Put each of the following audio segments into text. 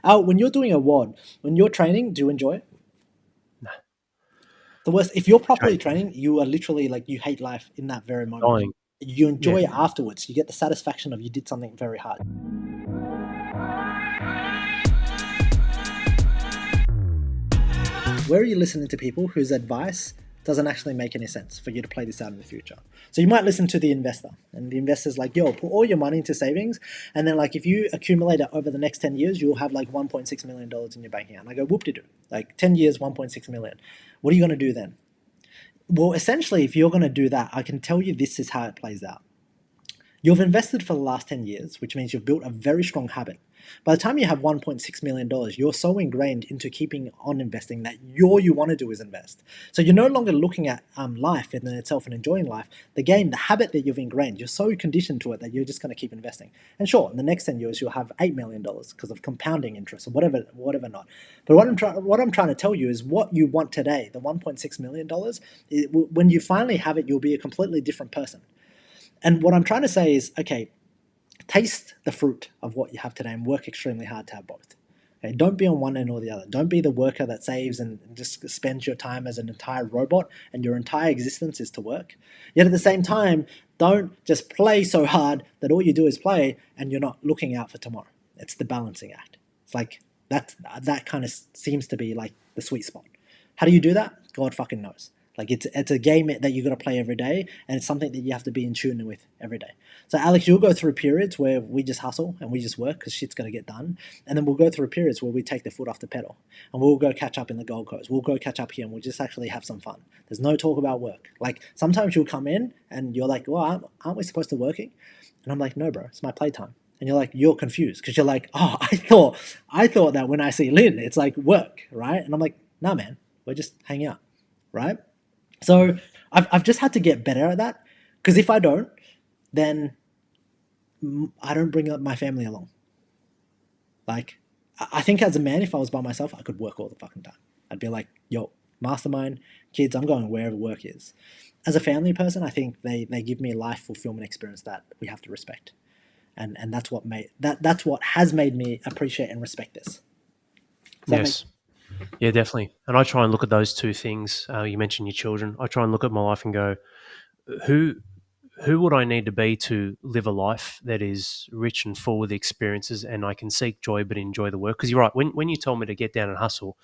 When you're doing a WOD, when you're training, do you enjoy it? Nah, The worst, if you're properly change, training, you are literally like, you hate life in that very moment. dying. You Yeah. enjoy it afterwards. You get the satisfaction of you did something very hard. Where are you listening to people whose advice doesn't actually make any sense for you to play this out in the future? So you might listen to the investor, and the investor's like, yo, put all your money into savings, and then like if you accumulate it over the next 10 years, you'll have like $1.6 million in your bank account. And I go, whoop-de-doo. Like 10 years, 1.6 million. What are you going to do then? Well, essentially, if you're going to do that, I can tell you this is how it plays out. You've invested for the last 10 years, which means you've built a very strong habit. By the time you have $1.6 million, you're so ingrained into keeping on investing that all you want to do is invest. So you're no longer looking at life in itself and enjoying life. The game, the habit that you've ingrained, you're so conditioned to it that you're just going to keep investing. And sure, in the next 10 years, you'll have $8 million because of compounding interest or whatever not. But what I'm trying to tell you is what you want today, the $1.6 million, when you finally have it, you'll be a completely different person. And what I'm trying to say is, okay, taste the fruit of what you have today and work extremely hard to have both. Okay, don't be on one end or the other. Don't be the worker that saves and just spends your time as an entire robot and your entire existence is to work. Yet at the same time, don't just play so hard that all you do is play and you're not looking out for tomorrow. It's the balancing act. It's like that kind of seems to be like the sweet spot. How do you do that? God fucking knows. Like it's a game that you got to play every day, and it's something that you have to be in tune with every day. So Alex, you'll go through periods where we just hustle and we just work because shit's got to get done, and then we'll go through periods where we take the foot off the pedal, and we'll go catch up in the Gold Coast. We'll go catch up here, and we'll just actually have some fun. There's no talk about work. Like sometimes you'll come in and you're like, "Well, aren't we supposed to be working?" And I'm like, "No, bro, it's my playtime." And you're like, you're confused because you're like, "Oh, I thought that when I see Lynn, it's like work, right?" And I'm like, "Nah, man, we're just hanging out, right?" So I've just had to get better at that because if I don't, then I don't bring up my family along. Like, I think as a man, if I was by myself, I could work all the fucking time. I'd be like, yo, mastermind, kids, I'm going wherever work is. As a family person, I think they give me a life fulfillment experience that we have to respect. And that's what has made me appreciate and respect this. Does that make Yes. Yeah, definitely. And I try and look at those two things. You mentioned your children. I try and look at my life and go, who who would I need to be to live a life that is rich and full with experiences, and I can seek joy but enjoy the work? Because you're right. When you told me to get down and hustle,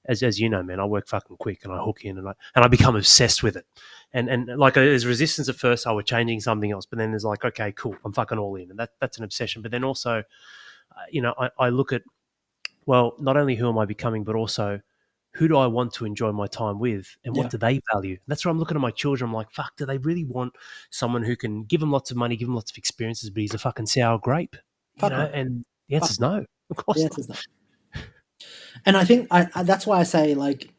as you know, man, I work fucking quick and I hook in and I become obsessed with it. And like there's resistance at first. I was changing something else, but then there's like, okay, cool, I'm fucking all in, and that's an obsession. But then also, I look at, well, not only who am I becoming, but also who do I want to enjoy my time with and what yeah, do they value? That's where I'm looking at my children. I'm like, fuck, do they really want someone who can give them lots of money, give them lots of experiences, but he's a fucking sour grape? fuck no, And the fuck answer's no. no. Of The course answer not. is no. And I think that's why I say like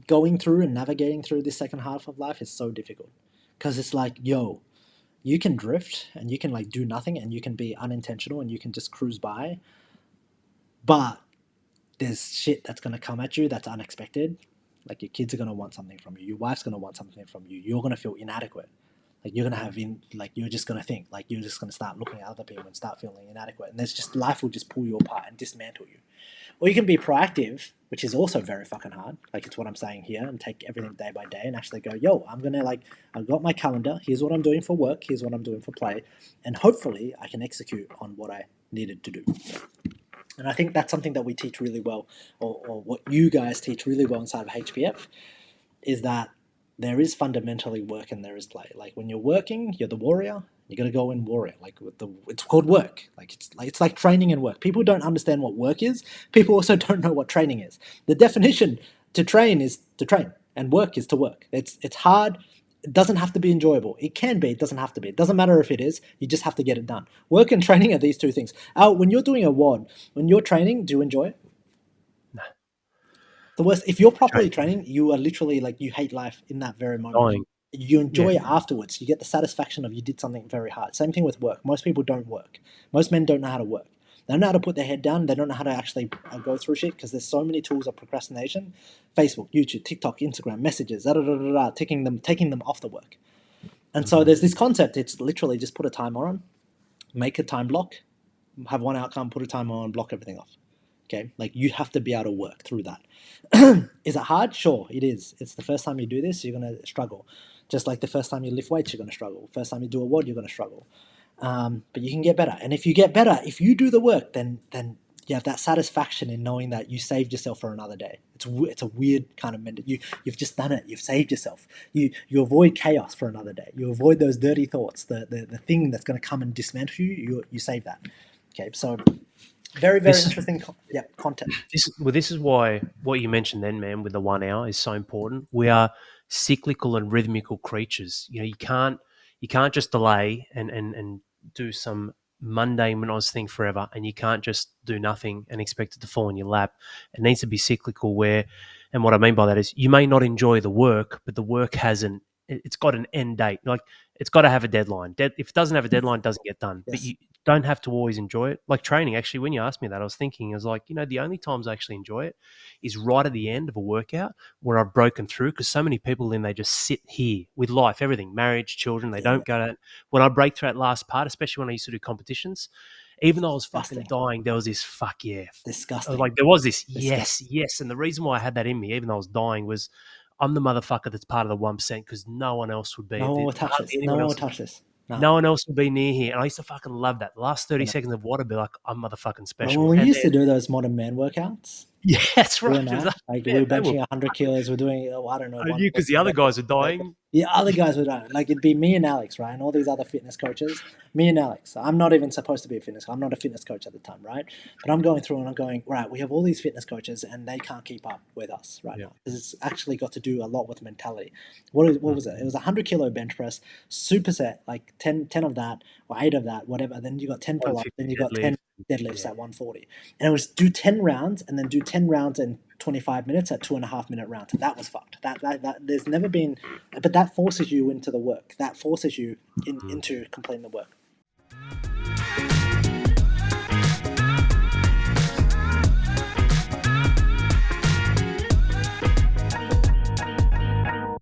going through and navigating through this second half of life is so difficult because it's like, yo, you can drift and you can like do nothing and you can be unintentional and you can just cruise by, but there's shit that's going to come at you that's unexpected. Like your kids are going to want something from you, your wife's going to want something from you, you're going to feel inadequate. Like you're going to like you're just going to think like you're just going to start looking at other people and start feeling inadequate, and there's just life will just pull you apart and dismantle you. Or you can be proactive, which is also very fucking hard. Like it's what I'm saying here, and take everything day by day and actually go, yo, I'm gonna like, I've got my calendar. Here's what I'm doing for work. Here's what I'm doing for play, and hopefully I can execute on what I needed to do. And I think that's something that we teach really well, or what you guys teach really well inside of HPF, is that there is fundamentally work and there is play. Like when you're working, you're the warrior. You got to go in warrior. Like it's called work. Like it's like training and work. People don't understand what work is. People also don't know what training is. The definition to train is to train, and work is to work. It's hard. It doesn't have to be enjoyable. It can be. It doesn't have to be. It doesn't matter if it is. You just have to get it done. Work and training are these two things. When you're doing a WOD, when you're training, do you enjoy it? Nah, The worst, if you're properly change, training, you are literally like, you hate life in that very moment. dying. You Yeah. enjoy it afterwards. You get the satisfaction of you did something very hard. Same thing with work. Most people don't work. Most men don't know how to work. They don't know how to put their head down. They don't know how to actually go through shit because there's so many tools of procrastination: Facebook, YouTube, TikTok, Instagram, messages, taking them off the work. And so there's this concept. It's literally just put a timer on, make a time block, have one outcome, put a timer on, block everything off. Okay, like you have to be able to work through that. Is it hard? Sure, it is. It's the first time you do this, you're gonna struggle. Just like the first time you lift weights, you're gonna struggle. First time you do a WOD, you're gonna struggle. But you can get better. And if you get better, if you do the work, then you have that satisfaction in knowing that you saved yourself for another day. It's a weird kind of you've just done it. You've saved yourself. You avoid chaos for another day. You avoid those dirty thoughts. The thing that's going to come and dismantle you save that. Okay, so very very This is interesting. Content. this is why what you mentioned then, man, with the 1 hour is so important. We are cyclical and rhythmical creatures. You know, you can't just delay and do some mundane monotonous thing forever, and you can't just do nothing and expect it to fall in your lap. It needs to be cyclical. And what I mean by that is, you may not enjoy the work, but the work it's got an end date. Like, it's got to have a deadline. If it doesn't have a deadline, it doesn't get done. But Yes. you don't have to always enjoy it. Like training, actually, when you asked me that, I was thinking, I was like, the only times I actually enjoy it is right at the end of a workout where I've broken through. Because so many people, then they just sit here with life, everything, marriage, children, they Yeah. don't go to. When I break through that last part, especially when I used to do competitions, even though I was fucking Disgusting. dying, there was this fuck yeah. I was Disgusting. like, there was this Disgusting. yes, yes. And the reason why I had that in me, even though I was dying, was I'm the motherfucker that's part of the 1% because no one else would be. No one will touch Hardly this. No anyone one will else. touch this. No. No one else will be near here. And I used to fucking love that. The last 30 You know. seconds of what I'd be like, I'm motherfucking But when special. we And used then, to do those modern man workouts, yeah, that's you right. and It was I, like we man, were they were benching 100 kilos, we're doing, oh, I don't know, I knew because the other whatever. guys were dying. The other guys were doing, like it'd be me and Alex, right? And all these other fitness coaches, me and Alex. I'm not even supposed to be a fitness coach. I'm not a fitness coach at the time, right? But I'm going through and I'm going, right, we have all these fitness coaches and they can't keep up with us right Yeah. now. Because it's actually got to do a lot with mentality. What was it? It was a 100 kilo bench press, superset, like 10 of that or 8 of that, whatever. Then you got 10 pull-ups, 150 then you got 10 deadlift. deadlifts Yeah. at 140. And it was do 10 rounds and then do 10 rounds in 25 minutes at 2.5 minute rounds. And that was fucked. That there's never been, but that forces you into the work. That forces you into completing the work.